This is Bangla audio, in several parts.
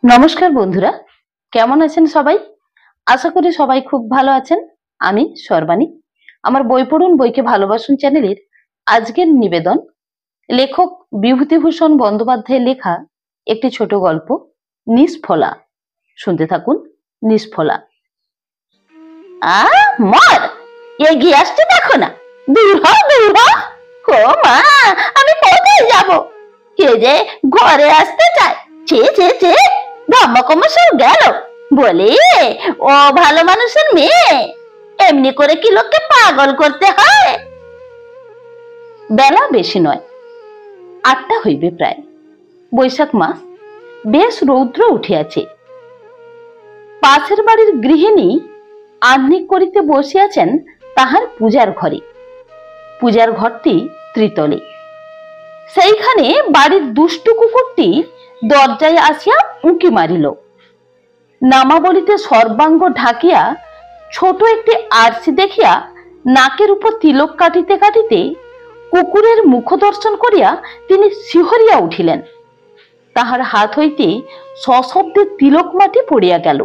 নমস্কার বন্ধুরা, কেমন আছেন সবাই? আশা করি সবাই খুব ভালো আছেন। আমি সর্বাণী। আমার বই পড়ুন বইকে ভালোবাসুন চ্যানেলের আজকের নিবেদন লেখক বিভূতিভূষণ বন্দ্যোপাধ্যায়ের লেখা একটি ছোট গল্প নিষ্ফলা। শুনতে থাকুন। নিষ্ফলা। মর এগিয়ে আসতে দেখো না, দূর হ দূর হ। ও মা, আমি কোথায় যাব? কে যে ঘরে আসতে চায়? ছে ছে ছে, ধর্মকর্ম সব গেল বলে ও ভালো মানুষের মেয়ে। এমনি করে কি লোককে পাগল করতে হয়? বেলা বেশি নয়, 8টা হইবে প্রায়। বৈশাখ মাস, বেশ রৌদ্র উঠিয়াছে। পাশের বাড়ির গৃহিণী আহ্নিক করিতে বসিয়াছেন তাহার পূজার ঘরে। পূজার ঘরটি ত্রিতলে। সেইখানে বাড়ির দুষ্টু কুকুরটি দরজায় আসিয়া উঁকি মারিল। নামাবলিতে সর্বাঙ্গ ঢাকিয়া ছোট একটি আরসি দেখিয়া নাকের উপর তিলক কাটিতে কাটিতে কুকুরের মুখ দর্শন করিয়া তিনি শিহরিয়া উঠিলেন। তাহার হাত হইতে সশব্দে তিলক মাটি পড়িয়া গেল।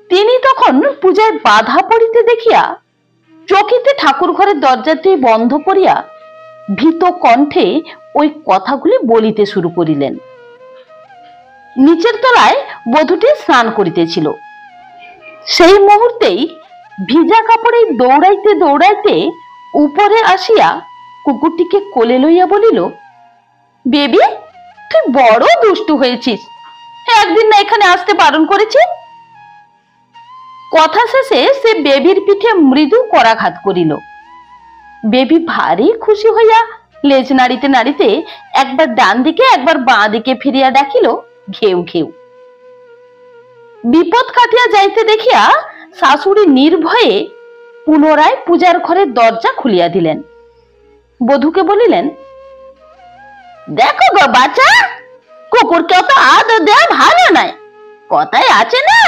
তিনি তখন পূজায় বাধা পড়িতে দেখিয়া চকিতে ঠাকুর ঘরের দরজাটি বন্ধ করিয়া ভীত কণ্ঠে ওই কথাগুলি বলিতে শুরু করিলেন। নিচের তলায় বধূটি স্নান করিতেছিল। সেই মুহূর্তেই ভিজা কাপড়ে দৌড়াইতে দৌড়াইতে উপরে আসিয়া কুকুরটিকে কোলে লইয়া বলিল, বেবি, তুই বড় দুষ্টু হয়েছিস। একদিন না এখানে আসতে বারণ করেছি? কথা শেষে সে বেবির পিঠে মৃদু করাঘাত করিল। বেবি ভারী খুশি হইয়া লেজ নাড়িতে নাড়িতে একবার ডান দিকে একবার বাঁ দিকে ফিরিয়া ডাকিল, ঘেউ ঘেউ। বিপদ কাটিয়া যাইতে দেখিয়া শাশুড়ি নির্ভয়ে পুনরায় পূজার ঘরের দরজা খুলিয়া দিলেন। বধূকে বলিলেন, দেখো গো বাচ্চা, কুকুরকে অত আদর দেওয়া ভালো নয়। কথায় আছে না,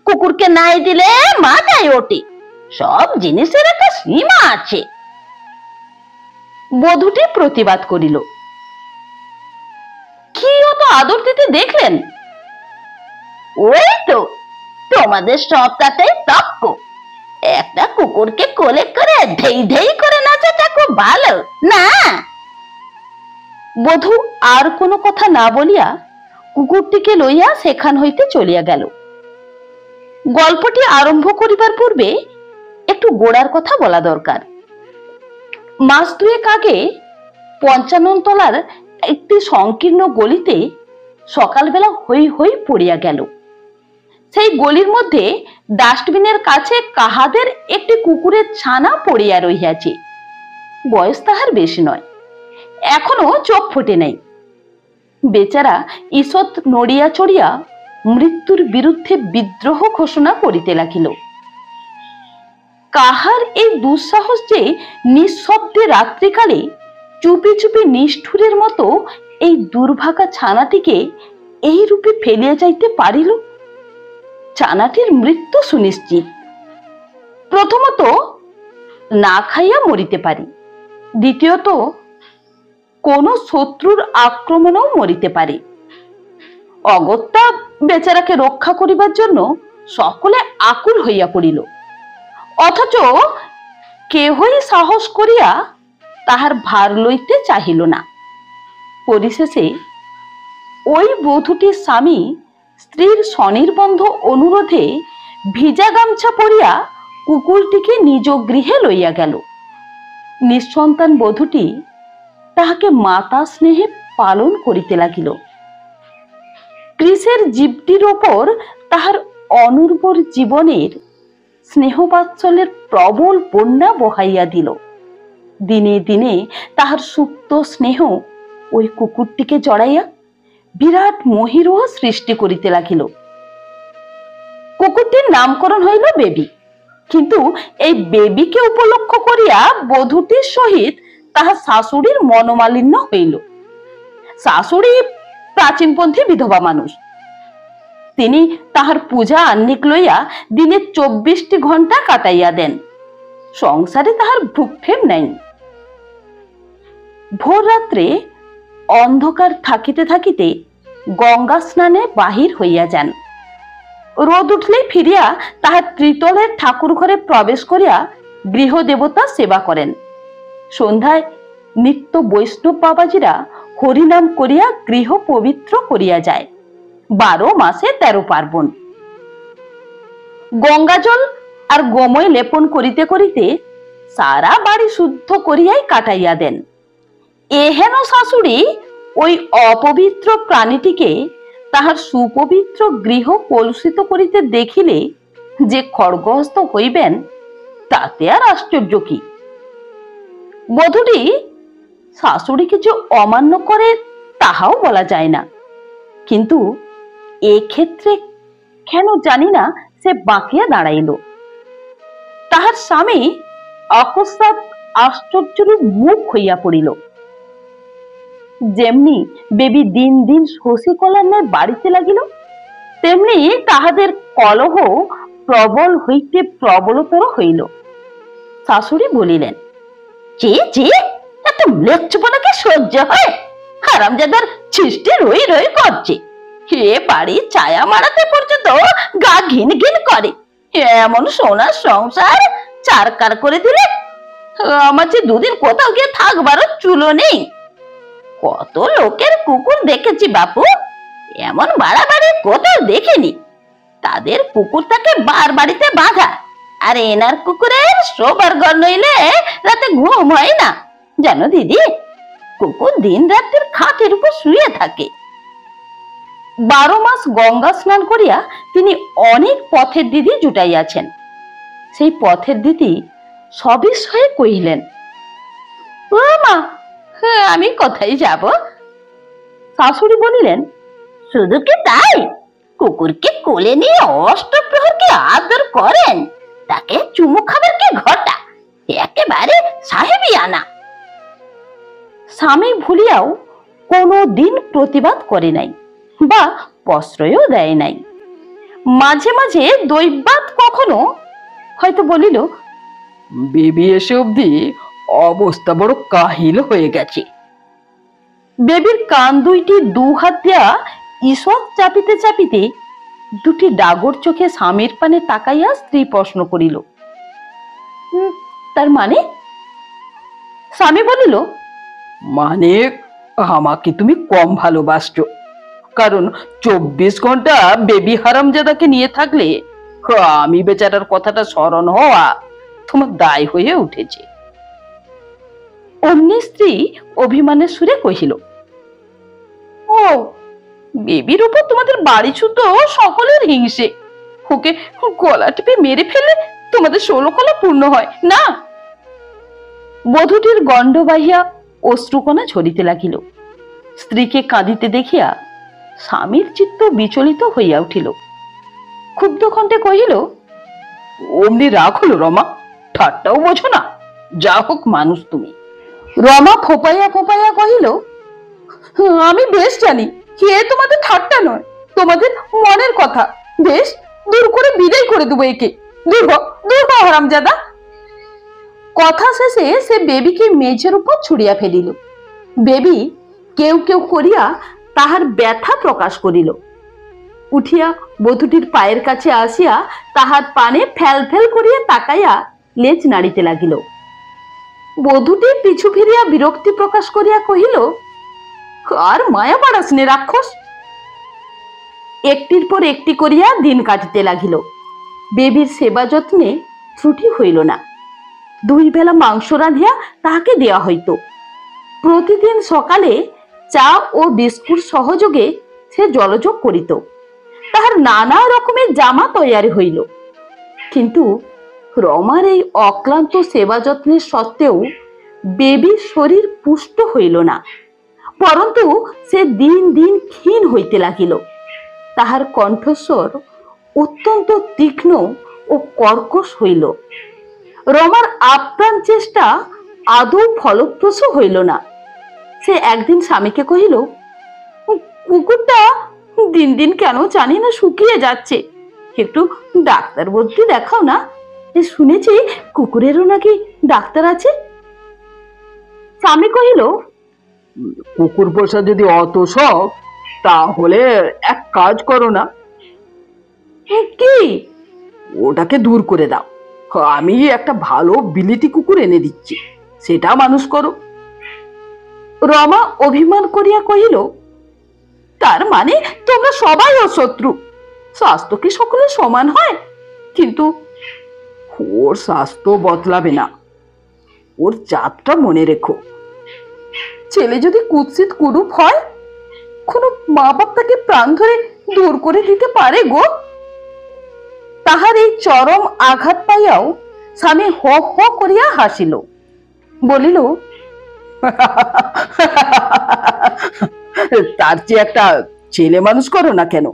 কুকুরকে নাই দিলে মাথায় ওঠে। সব জিনিসের একটা সীমা আছে। বধূটি প্রতিবাদ করিল, কি অত আদর দিতে দেখলেন? ওই তো তোমাদের সবটাতেই তক্ক। একটা কুকুরকে কোলে করে ধেই ধেই করে নাচাটা খুব ভালো না। বধূ আর কোনো কথা না বলিয়া কুকুরটিকে লইয়া সেখান হইতে চলিয়া গেল। গল্পটি আরম্ভ করিবার পূর্বে একটু গোড়ার কথা বলা দরকার। মাস দুয়েক আগে 55 তলার একটি সংকীর্ণ গলিতে সকালবেলা হই হই পড়িয়া গেল। সেই গলির মধ্যে ডাস্টবিনের কাছে কাহাদের একটি কুকুরের ছানা পড়িয়া রহিয়াছে। বয়স তাহার বেশি নয়, এখনো চোখ ফোটে নাই। বেচারা ঈষৎ নড়িয়া চড়িয়া মৃত্যুর বিরুদ্ধে বিদ্রোহ ঘোষণা করিতে লাগিল। কাহার এই দুঃসাহস যে নিঃশব্দে রাত্রিকালে চুপি চুপি নিষ্ঠুরের মতো এই দুর্ভাগা ছানাটিকে এই রূপে ফেলিয়া যাইতে পারিল? ছানাটির মৃত্যু সুনিশ্চিত। প্রথমত, না খাইয়া মরিতে পারি। দ্বিতীয়ত, কোন শত্রুর আক্রমণেও মরিতে পারে। অগত্যা বেচারাকে রক্ষা করিবার জন্য সকলে আকুল হইয়া পড়িল, অথচ কেহই সাহস করিয়া তাহার ভার লইতে চাহিল না। পরিশেষে ওই বধূটির স্বামী স্ত্রীর স্বনির্বন্ধ অনুরোধে ভিজা গামছা পরিয়া কুকুরটিকে নিজ গৃহে লইয়া গেল। নিঃসন্তান বধূটি তাহাকে মাতা স্নেহে পালন করিতে লাগিল। কৃষের জীবটির ওপর তাহার অনুর্বর জীবনের স্নেহবাৎসল্যের প্রবল বন্যা বহাইয়া দিল। দিনে দিনে তাহার সুপ্ত স্নেহ ওই কুকুরটিকে জড়াইয়া বিরাট মহিরুহ সৃষ্টি করিতে লাগিল। কুকুরটির নামকরণ হইল বেবি। কিন্তু এই বেবিকে উপলক্ষ করিয়া বধূটির সহিত তাহার শাশুড়ির মনোমালিন্য হইল। শাশুড়ি প্রাচীনপন্থী বিধবা মানুষ। তিনি তাহার পূজা আহ্নিক লইয়া দিনে 24টি ঘন্টা কাটাইয়া দেন। সংসারে তাহার ভ্রুক্ষেপ নাই। ভোর রাত্রে অন্ধকার থাকিতে থাকিতে গঙ্গা স্নানে বাহির হইয়া যান। রোদ উঠলেই ফিরিয়া তাহার ত্রিতলের ঠাকুর ঘরে প্রবেশ করিয়া গৃহদেবতা সেবা করেন। সন্ধ্যায় নিত্য বৈষ্ণব বাবাজিরা হরিনাম করিয়া গৃহ পবিত্র করিয়া যায়। 12 মাসে 13 পার্বণ। গঙ্গাজল আর গোময় লেপন করিতে করিতে সারা বাড়ি শুদ্ধ করিয়াই কাটাইয়া দেন। এহেন শাশুড়ি ওই অপবিত্র প্রাণীটিকে তাহার সুপবিত্র গৃহ কলুষিত করিতে দেখিলে যে খড়গহস্ত হইবেন, তাতে আর আশ্চর্য কি। বধূটি শাশুড়িকে যে অমান্য করে তাহাও বলা যায় না, কিন্তু এক্ষেত্রে কেন জানি না সে বাঁকিয়া দাঁড়াইল। তাহার স্বামী অকস্মাৎ আশ্চর্যরূপ মুখ হইয়া পড়িল। যেমনি বেবি দিন দিন শশীকলার ন্যায় বাড়িতে লাগিল, তেমনি তাহাদের কলহ প্রবল হইতে প্রবলতর হইল। শাশুড়ি বলিলেন, চি চি, এত ম্লেচ্ছপনাকে সহ্য হয়? হারামজাদার ছিষ্টি রই রই করছে। এ বাড়ি ছায়া মারাতে পর্যন্ত গা ঘিন ঘিন করে। এমন সোনার সংসার চারকার করে দিলে আমার যে দুদিন কোথাও গিয়ে থাকবারও চুলো নেই। কত লোকের কুকুর দেখেছি বাপু, এমন বাড়াবাড়ি কোথাও দেখিনি। তাদের কুকুর থাকে বার বাড়িতে বাঁধা, আর এনার কুকুরের শোবার ঘর নইলে রাতে ঘুম হয় না। জানো দিদি, কুকুর দিন রাতের খাটের উপর শুয়ে থাকে। 12 মাস গঙ্গা স্নান করিয়া তিনি অনেক পথের দিদি জুটাইয়াছেন। সেই পথের দিদি সবিস্ময়ে কহিলেন, ও মা, আমি কোথায় যাব? শাশুড়ি বলিলেন, শুধু কি তাই, কুকুরকে কোলে নিয়ে অষ্টপ্রহরকে আদর করেন, তাকে চুমু খাবার কি ঘটা, একেবারে সাহেবিয়ানা। স্বামী ভুলিয়াও কোনো দিন প্রতিবাদ করে নাই বা প্রশ্রয়ও দেয় নাই। মাঝে মাঝে দৈবাত কখনো হয়তো বলিল, বেবি এসে অবধি অবস্থা বড় কাহিল হয়ে গেছে। বেবির কান দুইটি 2 হাত দিয়া ঈষৎ চাপিতে চাপিতে দুটি ডাগর চোখে স্বামীর পানে তাকাইয়া স্ত্রী প্রশ্ন করিল, তার মানে? স্বামী বলিল, মানে আমাকে তুমি কম ভালোবাসছো, কারণ 24 ঘন্টা বেবি হারামজাদাকে নিয়ে থাকলে আমি বেচারার কথাটা স্মরণ হওয়া তোমার দায় হয়ে উঠেছে। অমনি স্ত্রী অভিমানের সুরে কহিল, ও, বেবির উপর তোমাদের বাড়ি ছুতো সকলের হিংসে, ওকে গলা টিপে মেরে ফেলে তোমাদের 16 কলা পূর্ণ হয় না। বধূটির গণ্ড বাহিয়া অশ্রুকণা ঝরিতে লাগিল। স্ত্রীকে কাঁদিতে দেখিয়া স্বামীর চিত্ত বিচলিত হইয়া উঠিল। ক্ষুব্ধ কণ্ঠে কহিল, অমনি রাগ হলো রমা, ঠাট্টাও বোঝো না, যা হোক মানুষ তুমি। রমা ফোপাইয়া ফোপাইয়া কহিল, আমি বেশ জানি এ তোমাদের ঠাট্টা নয়, তোমাদের মনের কথা। বেশ, দূর করে বিদায় করে দেবো একে। দূর হ, দূর হ হারামজাদা। কথা শেষে সে বেবিকে মেঝের উপর ছুড়িয়া ফেলিল। বেবি কেউ কেউ করিয়া তাহার ব্যথা প্রকাশ করিল। উঠিয়া বধূটির পায়ের কাছে আসিয়া তাহার পানে ফেল ফেল করিয়া তাকাইয়া লেজ নাড়িতে লাগিল। বধূটি পিছু ফিরিয়া বিরক্তি প্রকাশ করিয়া কহিল, আর মায়া পাড়াস নে রাক্ষস। একটির পর একটি করিয়া দিন কাটিতে লাগিল। বেবির সেবা যত্নে ত্রুটি হইল না। 2 বেলা মাংস রাঁধিয়া তাহাকে দেওয়া হইত। প্রতিদিন সকালে চা ও বিস্কুট সহযোগে সে জলযোগ করিত। তাহার নানা রকমের জামা তৈয়ারি হইল। কিন্তু রমার এই অক্লান্ত সেবা যত্নের সত্ত্বেও বেবির শরীর পুষ্ট হইল না, পরন্তু সে দিন দিন ক্ষীণ হইতে লাগিল। তাহার কণ্ঠস্বর অত্যন্ত তীক্ষ্ণ ও কর্কশ হইল। রমার আপ্রাণ চেষ্টা আদৌ ফলপ্রসূ হইল না। সে একদিন স্বামীকে কহিল, কুকুরটা দিন দিন কেন জানি না শুকিয়ে যাচ্ছে, একটু ডাক্তার বলতে দেখাও না। শুনেছি কুকুরেরও নাকি ডাক্তার আছে। স্বামী কহিল, কুকুর পোষা যদি অত শখ, তাহলে এক কাজ করো না, কি? ওটাকে দূর করে দাও। আমি একটা ভালো বিলিতি কুকুর এনে দিচ্ছি, সেটা মানুষ করো। রমা অভিমান করিয়া কহিল, তার মানে তোমরা সবাই ওর শত্রু? স্বাস্থ্য কি সকলে সমান হয়? কিন্তু ওর স্বাস্থ্য বদলাবে না, ওর জাতটা মনে রেখো। ছেলে যদি কুৎসিত কুরূপ হয়, কোনো মা বাপ তাকে প্রাণ ধরে দূর করে দিতে পারে গো? তাহার এই চরম আঘাত পাইয়াও স্বামী হ হ করিয়া হাসিল, বলিল, তার চেয়ে একটা ছেলে মানুষ করো না কেন?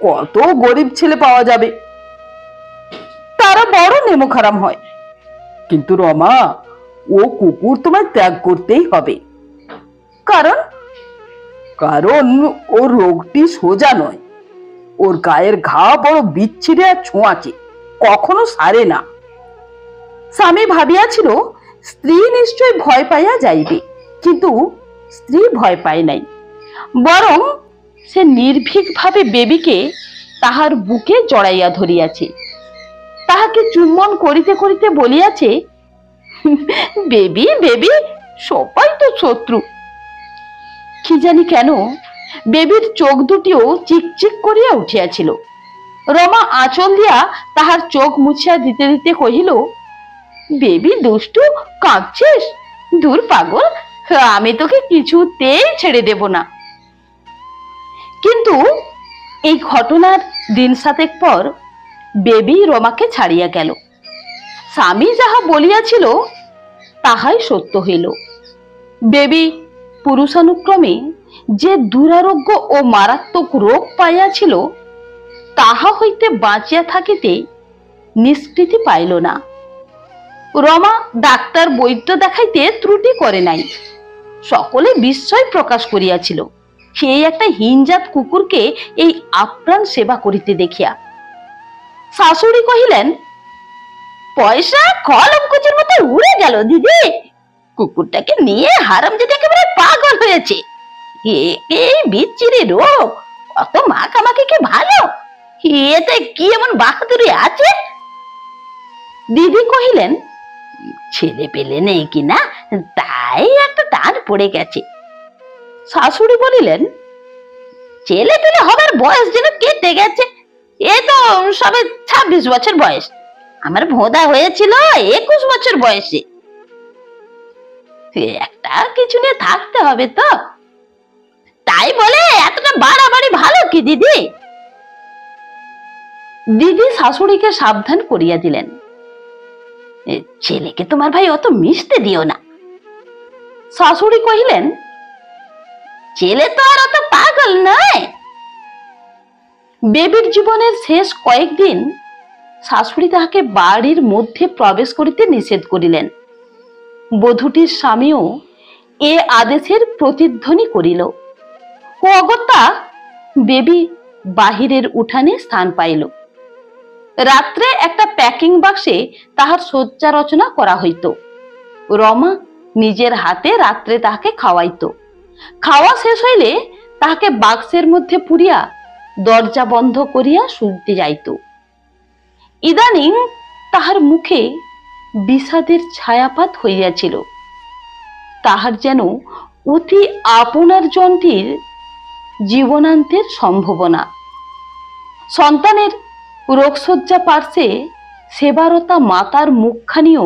কত গরিব ছেলে পাওয়া যাবে, তারা বড় নেমোখারাম হয়। কিন্তু রমা, ও কুকুর তোমায় ত্যাগ করতেই হবে। কারণ? কারণ ওর রোগটি সোজা নয়, ওর গায়ের ঘা বড় বিচ্ছিরে আর ছোঁয়াচে, কখনো সারে না। স্বামী ভাবিয়াছিল স্ত্রী নিশ্চয় ভয় পাইয়া যাইবে, কিন্তু স্ত্রী ভয় পায় নাই, বরং সে নির্ভীক ভাবে বেবিকে তাহার বুকে জড়াইয়া ধরিয়াছে, তাহাকে চুম্বন করিতে করিতে বলিয়াছে, বেবি বেবি, সবাই তো শত্রু। কি জানি কেন বেবির চোখ দুটিও চিকচিক করিয়া উঠিয়াছিল। রমা আঁচল দিয়া তাহার চোখ মুছিয়া দিতে দিতে কহিল, বেবি দুষ্টু, কাঁদছিস? দূর পাগল, আমি তোকে কিছুতেই ছেড়ে দেব না। কিন্তু এই ঘটনার দিন সাতেক পর বেবি রমাকে ছাড়িয়া গেল। স্বামী যাহা বলিয়াছিল তাহাই সত্য হইল। বেবি পুরুষানুক্রমে যে দুরারোগ্য ও মারাত্মক রোগ পাইয়াছিল, তাহা হইতে বাঁচিয়া থাকিতে নিষ্কৃতি পাইল না। রমা ডাক্তার বৈদ্য দেখাইতে ত্রুটি করে নাই, সকলে বিস্ময় প্রকাশ করিয়াছিল সেই একটা হীনজাত কুকুরকে এই আপ্রাণ সেবা করিতে দেখিয়া। শাশুড়ি কহিলেন, পয়সা কলঙ্কুচির মতো উড়ে গেল দিদি, কুকুরটাকে নিয়ে হারামজাদা একেবারে পাগল হয়েছে। এই বিচ্ছিরি রোগ, অত মাখামাখি কি ভালো? এতে কি এমন বাহাদুরি আছে? দিদি কহিলেন, ছেলে পেলে নেই কিনা, তাই একটা টান পড়ে গেছে। শাশুড়ি বলিলেন, ছেলে পেলে হবার বয়স যেন কেটে গেছে, এ তো সবে 26 বছর বয়স, আমার ভোঁদা হয়েছিল 21 বছর বয়সে। একটা কিছু নিয়ে থাকতে হবে তো, তাই বলে এতটা বাড়াবাড়ি ভালো কি দিদি? দিদি শাশুড়িকে সাবধান করিয়া দিলেন, ছেলেকে তোমার ভাই অত মিশতে দিও না। শাশুড়ি কহিলেন, ছেলে তো আর অত পাগল নয়। বেবির জীবনের শেষ কয়েকদিন শাশুড়ি তাহাকে বাড়ির মধ্যে প্রবেশ করিতে নিষেধ করিলেন। বধূটির স্বামীও এ আদেশের প্রতিধ্বনি করিল ও অগত্যা বেবি বাহিরের উঠানে স্থান পাইল। রাত্রে একটা প্যাকিং বাক্সে তাহার শয্যা রচনা করা হইত। রমা নিজের হাতে রাত্রে তাহাকে খাওয়াইত। খাওয়া শেষ হইলে তাহাকে বাক্সের মধ্যে পুরিয়া দরজা বন্ধ করিয়া শুইতে যাইত। ইদানিং তাহার মুখে বিষাদের ছায়াপাত হইয়াছিল, তাহার যেন অতি আপনার জনটির জীবনান্তের সম্ভাবনা। সন্তানের রোগশয্যা পার্শ্বে সেবারতা মাতার মুখখানিও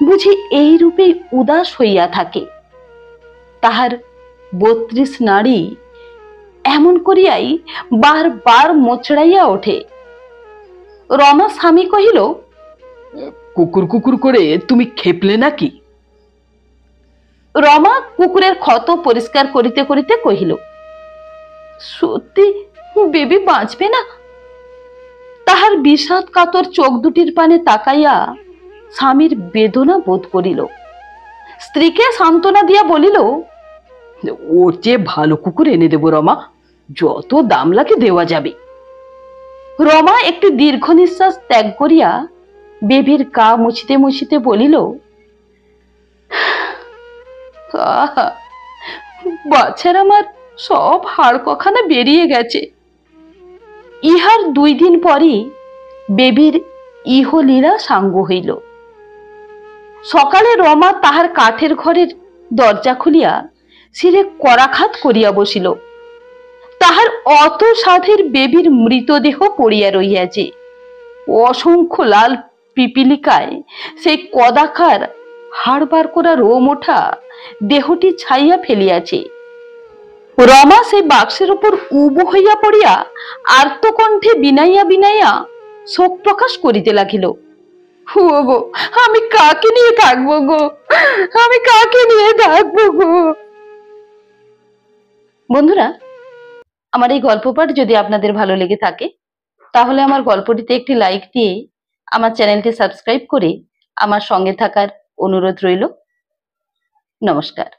বুঝি এই রূপেই উদাস হইয়া থাকে। তাহার 32 নাড়ি এমন করিয়াই বারবার মোচড়াইয়া ওঠে। রমা স্বামী কহিল, কুকুর কুকুর করে তুমি খেপলে নাকি? রমা কুকুরের ক্ষত পরিষ্কার করিতে করিতে কহিল, সত্যি বেবি বাঁচবে না? তাহার বিষাদ কাতর চোখ দুটির পানে তাকাইয়া স্বামীর বেদনা বোধ করিল। স্ত্রীকে সান্ত্বনা দিয়া বলিল, ওর চেয়ে ভালো কুকুর এনে দেবো রমা, যত দাম লাগে দেওয়া যাবে। রমা একটি দীর্ঘ নিঃশ্বাস ত্যাগ করিয়া বেবির গা মুছিতে মুছিতে বলিল, বাছার আমার সব হাড় কখানা বেরিয়ে গেছে। ইহার 2 দিন পরই বেবির ইহলীলা সাঙ্গ হইল। সকালে রমা তাহার কাঠের ঘরের দরজা খুলিয়া শিরে করাঘাত করিয়া বসিল। তাহার অত সাধের বেবির মৃতদেহ পড়িয়া রহিয়াছে। অসংখ্য লাল পিপিলিকায় সেই কদাকার হাড় বার করা রোম ওঠা দেহটি ছাইয়া ফেলিয়াছে। রমা সেই বাক্সের উপর উবু হইয়া পড়িয়া আর্তকণ্ঠে বিনাইয়া বিনাইয়া শোক প্রকাশ করিতে লাগিল। গো, আমি কাকে নিয়ে থাকবো গো, আমি কাকে নিয়ে থাকবো গো। বন্ধুরা, আমার এই গল্প পাঠ যদি আপনাদের ভালো লেগে থাকে তাহলে আমার গল্পটিতে একটি লাইক দিয়ে আমার চ্যানেলটি সাবস্ক্রাইব করে আমার সঙ্গে থাকার অনুরোধ রইল। নমস্কার।